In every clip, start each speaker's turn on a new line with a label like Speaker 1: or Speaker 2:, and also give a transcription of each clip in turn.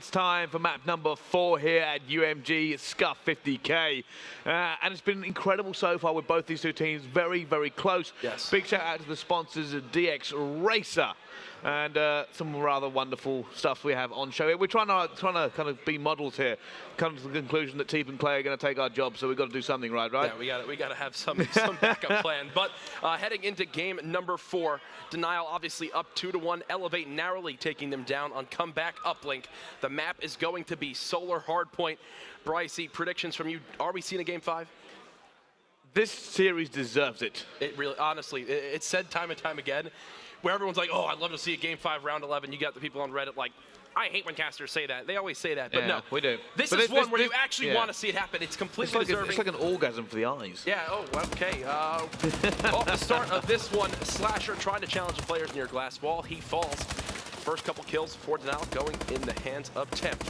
Speaker 1: It's time for map number 4 here at UMG Scuff 50K. And it's been incredible so far with both these two teams. Very, very close.
Speaker 2: Yes.
Speaker 1: Big shout out to the sponsors at DX Racer. And some rather wonderful stuff we have on show here. We're trying to kind of be models here. Come to the conclusion that Teep and Clay are going to take our job, so we've got to do something right?
Speaker 2: Yeah, we got to have some backup plan. But heading into game number 4, Denial obviously up 2-1. eLevate narrowly taking them down on comeback uplink. The map is going to be Solar Hardpoint. Brycey, predictions from you. Are we seeing a game 5?
Speaker 1: This series deserves it.
Speaker 2: It really, honestly, it's said time and time again, where everyone's like, oh, I'd love to see a game 5 round 11. You got the people on Reddit like, I hate when casters say that. They always say that, but
Speaker 1: yeah,
Speaker 2: no.
Speaker 1: We do.
Speaker 2: This is one where you actually want to see it happen. It's completely deserving.
Speaker 1: It's like an orgasm for the eyes.
Speaker 2: Yeah, oh, okay. Off the start of this one, Slasher trying to challenge the players near glass wall. He falls. First couple kills for Denial going in the hands of Temp.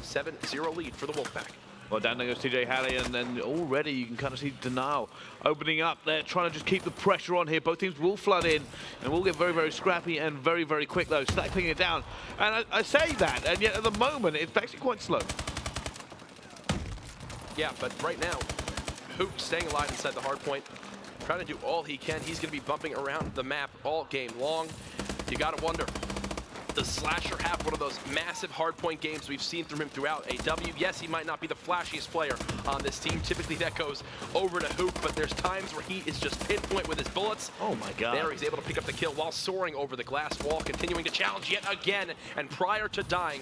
Speaker 2: 7-0 lead for the Wolfpack.
Speaker 1: Well, down there goes TJ Halley, and then already you can kind of see Denial opening up there, trying to just keep the pressure on here. Both teams will flood in, and will get very, very scrappy and very, very quick, though. Stack picking it down. And I say that, and yet at the moment, it's actually quite slow. Yeah,
Speaker 2: but right now, Hook staying alive inside the hard point, trying to do all he can. He's going to be bumping around the map all game long. You got to wonder, does Slasher have one of those massive hardpoint games we've seen from him throughout AW? Yes, he might not be the flashiest player on this team. Typically that goes over to Hook, but there's times where he is just pinpoint with his bullets.
Speaker 1: Oh my God.
Speaker 2: There he's able to pick up the kill while soaring over the glass wall, continuing to challenge yet again. And prior to dying,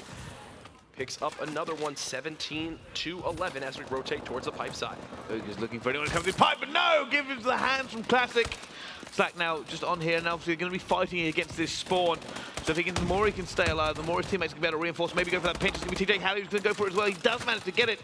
Speaker 2: picks up another one, 17-11 as we rotate towards the pipe side.
Speaker 1: Hook is looking for anyone to come to the pipe, but no! Give him the hands from Classic. Slack now just on here, and obviously going to be fighting against this spawn. So if he can, the more he can stay alive, the more his teammates can be able to reinforce, maybe go for that pinch. It's going to be TJ Halley who's going to go for it as well. He does manage to get it.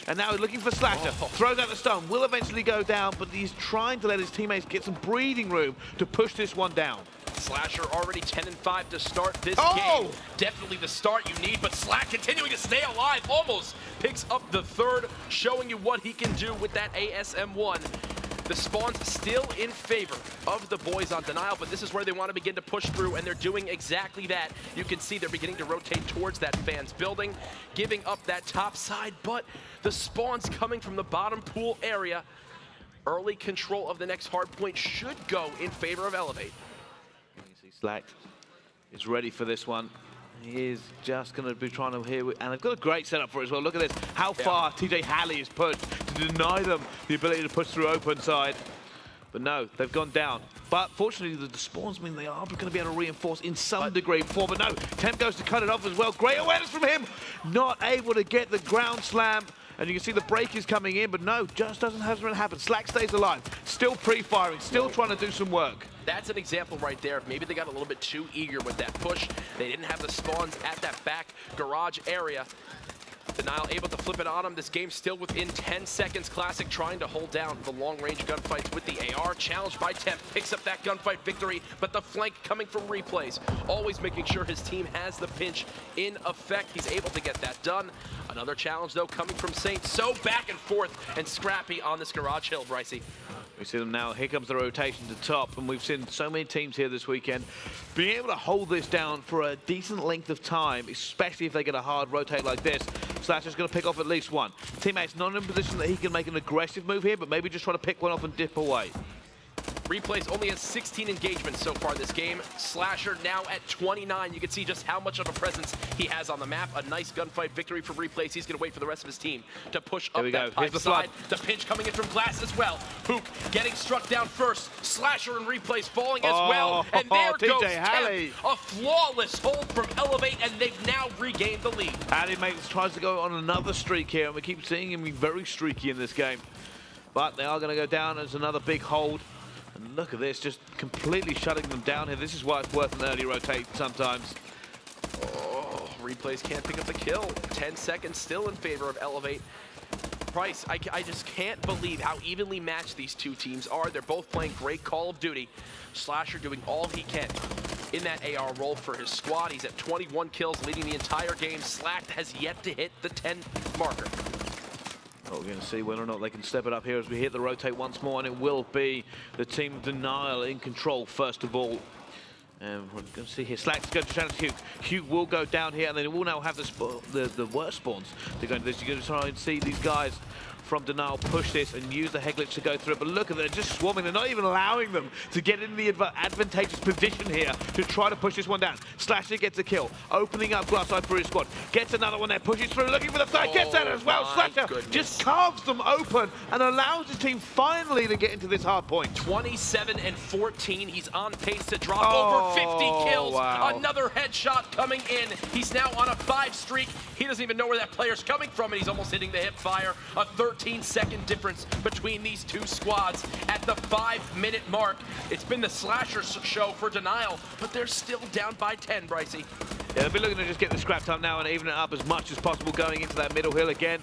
Speaker 1: And now he's looking for Slasher. Throws out the stone, will eventually go down, but he's trying to let his teammates get some breathing room to push this one down.
Speaker 2: Slasher already 10-5 to start this game. Definitely the start you need, but Slack continuing to stay alive, almost picks up the third, showing you what he can do with that ASM-1. The spawn's still in favor of the boys on Denial, but this is where they want to begin to push through, and they're doing exactly that. You can see they're beginning to rotate towards that fans building, giving up that top side, but the spawn's coming from the bottom pool area. Early control of the next hard point should go in favor of eLevate.
Speaker 1: You see Slack is ready for this one. He is just going to be trying to hear, and they've got a great setup for it as well. Look at this, how far TJ Halley is pushed to deny them the ability to push through open side. But no, they've gone down. But fortunately, the spawns mean they are going to be able to reinforce in some degree before. But no, Temp goes to cut it off as well. Great awareness from him, not able to get the ground slam. And you can see the break is coming in, but no, just doesn't have to happen. Slack stays alive, still pre-firing, still trying to do some work.
Speaker 2: That's an example right there. Maybe they got a little bit too eager with that push. They didn't have the spawns at that back garage area. Denial able to flip it on him. This game still within 10 seconds. Classic trying to hold down the long-range gunfights with the AR. Challenged by Temp, picks up that gunfight victory, but the flank coming from replays. Always making sure his team has the pinch in effect. He's able to get that done. Another challenge, though, coming from Saint. So back and forth and scrappy on this garage hill, Brycey.
Speaker 1: We see them now. Here comes the rotation to top, and we've seen so many teams here this weekend being able to hold this down for a decent length of time, especially if they get a hard rotate like this. Slasher's going to pick off at least one. Teammate's not in a position that he can make an aggressive move here, but maybe just try to pick one off and dip away.
Speaker 2: Replays only has 16 engagements so far this game. Slasher now at 29. You can see just how much of a presence he has on the map. A nice gunfight victory for Replays. He's going to wait for the rest of his team to push up that pipe side. The pinch coming in from glass as well. Hook getting struck down first. Slasher and Replays falling as well. And there goes Temp. A flawless hold from eLevate, and they've now regained the lead.
Speaker 1: Halley tries to go on another streak here, and we keep seeing him be very streaky in this game. But they are going to go down as another big hold. And look at this, just completely shutting them down here. This is why it's worth an early rotate sometimes.
Speaker 2: Oh, Replays can't pick up the kill. 10 seconds still in favor of eLevate. Bryce, I just can't believe how evenly matched these two teams are. They're both playing great Call of Duty. Slasher doing all he can in that AR role for his squad. He's at 21 kills, leading the entire game. Slack has yet to hit the 10 marker.
Speaker 1: Well, we're going to see whether or not they can step it up here as we hit the rotate once more, and it will be the team Denial in control first of all. And we're going to see here, Slack's going to challenge Hugh. Hugh will go down here, and they will now have the worst spawns to go into this. You're going to try and see these guys from Denial push this and use the head glitch to go through it. But look at them, they're just swarming. They're not even allowing them to get in the advantageous position here to try to push this one down. Slasher gets a kill, opening up glass side for his squad. Gets another one there, pushes through, looking for the third, gets that as well. Slasher just carves them open and allows the team finally to get into this hard point.
Speaker 2: 27 and 14, he's on pace to drop over 50 kills.
Speaker 1: Wow.
Speaker 2: Another headshot coming in. He's now on a 5 streak. He doesn't even know where that player's coming from, and he's almost hitting the hip fire. A 13-second difference between these two squads at the 5-minute mark. It's been the Slasher show for Denial, but they're still down by 10, Brycey.
Speaker 1: Yeah, they'll be looking to just get the scrap time now and even it up as much as possible going into that middle hill again.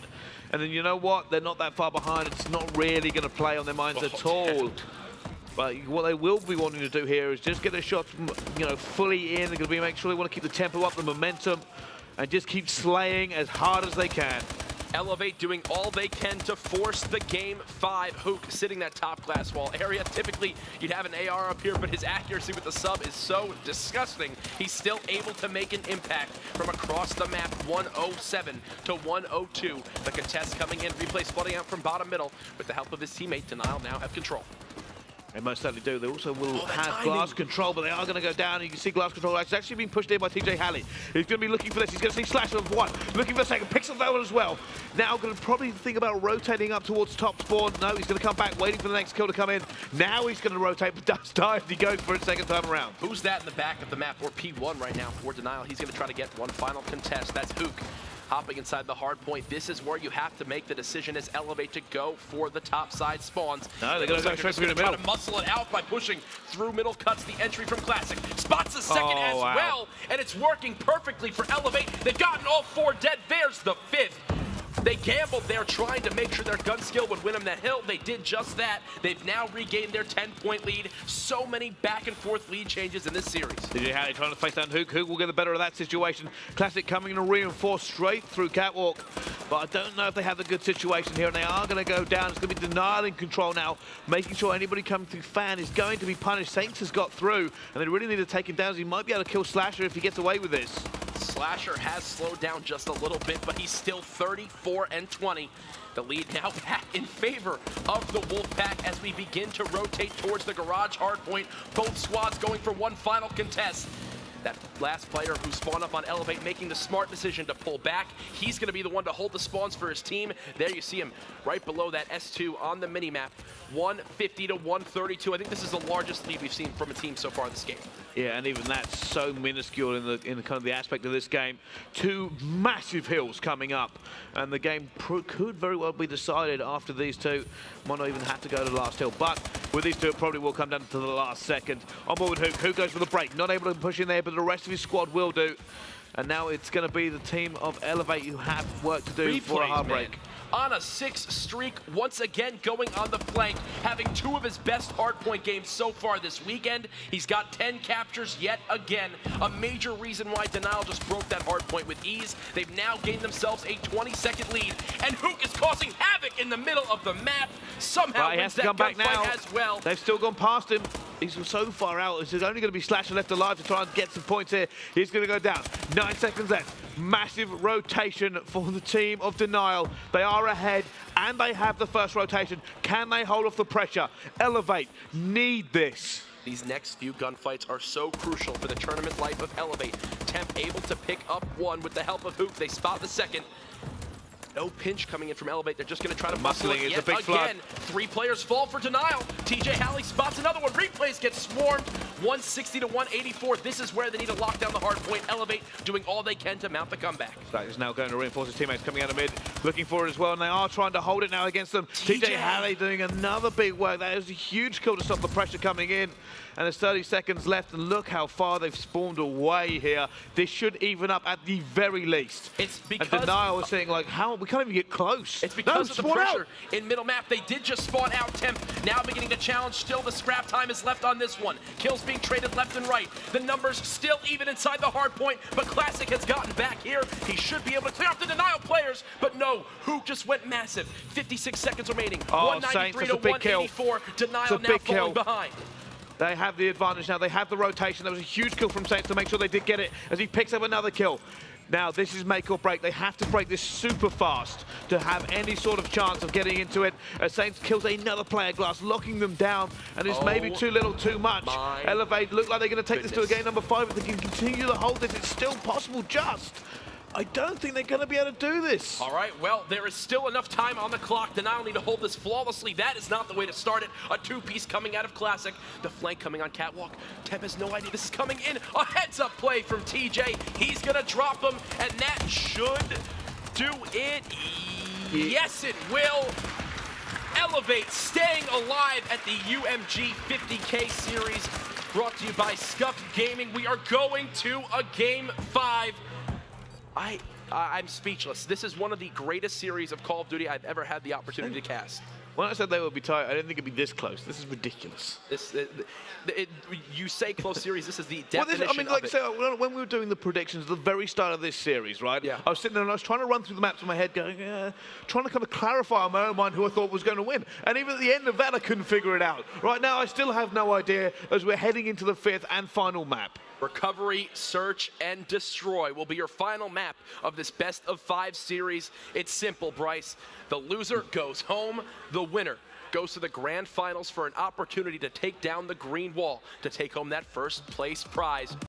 Speaker 1: And then you know what? They're not that far behind. It's not really going to play on their minds at all. But what they will be wanting to do here is just get their shots, you know, fully in. They're going to be make sure they want to keep the tempo up, the momentum, and just keep slaying as hard as they can.
Speaker 2: eLevate doing all they can to force the game 5. Hook sitting that top glass wall area. Typically, you'd have an AR up here, but his accuracy with the sub is so disgusting. He's still able to make an impact from across the map. 107 to 102. The contest coming in. Replays flooding out from bottom middle. With the help of his teammate, Denial now have control.
Speaker 1: They most certainly do. They also will have glass control, but they are going to go down. And you can see glass control is actually being pushed in by TJ Halley. He's going to be looking for this. He's going to see Slasher of one. Looking for a second. Picks up that one as well. Now going to probably think about rotating up towards top spawn. No, he's going to come back, waiting for the next kill to come in. Now he's going to rotate, but does die as he goes for it second time around.
Speaker 2: Who's that in the back of the map, or P1 right now for Denial? He's going to try to get one final contest. That's Hook. Hopping inside the hard point. This is where you have to make the decision as eLevate to go for the top side spawns.
Speaker 1: No, they're going to go straight through the middle.
Speaker 2: Try to muscle it out by pushing through middle, cuts the entry from Classic. Spots the second as well, and it's working perfectly for eLevate. They've gotten all 4 dead. There's the 5th. They gambled there trying to make sure their gun skill would win them that hill. They did just that. They've now regained their 10-point lead. So many back and forth lead changes in this series.
Speaker 1: DJ Halley trying to face down Hook. Hook will get the better of that situation. Classic coming to reinforce straight through Catwalk. But I don't know if they have a good situation here, and they are going to go down. It's going to be Denial in control now, making sure anybody coming through Fan is going to be punished. Saints has got through, and they really need to take him down. He might be able to kill Slasher if he gets away with this.
Speaker 2: Slasher has slowed down just a little bit, but he's still 34 and 20. The lead now back in favor of the Wolfpack as we begin to rotate towards the garage hardpoint. Both squads going for one final contest. That last player who spawned up on eLevate making the smart decision to pull back. He's going to be the one to hold the spawns for his team. There you see him right below that S2 on the minimap. 150 to 132. I think this is the largest lead we've seen from a team so far this game.
Speaker 1: Yeah, and even that's so minuscule in the kind of the aspect of this game. 2 massive hills coming up, and the game could very well be decided after these 2. Might not even have to go to the last hill, but with these 2, it probably will come down to the last second. On board with Hook. Hook goes for the break, not able to push in there, but the rest of his squad will do. And now it's going to be the team of eLevate who have work to do for a hard break.
Speaker 2: On a 6 streak, once again going on the flank, having 2 of his best hardpoint games so far this weekend. He's got 10 captures yet again. A major reason why Denial just broke that hardpoint with ease. They've now gained themselves a 20-second lead, and Hook is causing havoc in the middle of the map. Somehow wins that gunfight as well.
Speaker 1: They've still gone past him. He's so far out. There's only going to be Slasher left alive to try and get some points here. He's going to go down. 9 seconds left. Massive rotation for the team of Denial. They are ahead, and they have the first rotation. Can they hold off the pressure? eLevate need this.
Speaker 2: These next few gunfights are so crucial for the tournament life of eLevate. Temp able to pick up 1 with the help of Hook. They spot the second. No pinch coming in from eLevate. They're just going to try to muscle it yet again. 3 players fall for Denial. TJ Halley spots another one. Replays get swarmed. 160 to 184. This is where they need to lock down the hard point. eLevate doing all they can to mount the comeback.
Speaker 1: Slack is now going to reinforce his teammates coming out of mid, looking for it as well, and they are trying to hold it now against them. TJ Halley doing another big work. That is a huge kill to stop the pressure coming in. And there's 30 seconds left, and look how far they've spawned away here. This should even up at the very least.
Speaker 2: It's because
Speaker 1: and Denial is saying, like, how we can't even get close.
Speaker 2: It's because of the pressure in middle map. They did just spawn out. Temp now beginning to challenge. Still, the scrap time is left on this one. Kills being traded left and right. The numbers still even inside the hard point, but Classic has gotten back here. He should be able to clear up the Denial players, but no, Hook just went massive. 56 seconds remaining. 193 to 184. Denial now falling behind.
Speaker 1: They have the advantage now. They have the rotation. There was a huge kill from Saints to make sure they did get it as he picks up another kill. Now, this is make or break. They have to break this super fast to have any sort of chance of getting into it. Saints kills another player glass, locking them down, and it's maybe too little, too much. eLevate look like they're going to take this to a game number 5. If they can continue to hold this, it's still possible, just. I don't think they're going to be able to do this.
Speaker 2: All right, well, there is still enough time on the clock to not only to hold this flawlessly. That is not the way to start it. A two-piece coming out of Classic. The flank coming on Catwalk. Temp has no idea this is coming in. A heads-up play from TJ. He's going to drop him, and that should do it. Yes, it will. eLevate staying alive at the UMG 50K series. Brought to you by Scuffed Gaming. We are going to a Game 5. I'm speechless. This is one of the greatest series of Call of Duty I've ever had the opportunity to cast.
Speaker 1: When I said they would be tight, I didn't think it'd be this close. This is ridiculous.
Speaker 2: You say close series, this is the definition
Speaker 1: I mean, like, so when we were doing the predictions at the very start of this series, right?
Speaker 2: Yeah.
Speaker 1: I was sitting there and I was trying to run through the maps in my head going, trying to kind of clarify in my own mind who I thought was going to win. And even at the end of that, I couldn't figure it out. Right now, I still have no idea as we're heading into the 5th and final map.
Speaker 2: Recovery, Search, and Destroy will be your final map of this best of 5 series. It's simple, Bryce. The loser goes home. The winner goes to the grand finals for an opportunity to take down the green wall to take home that first place prize.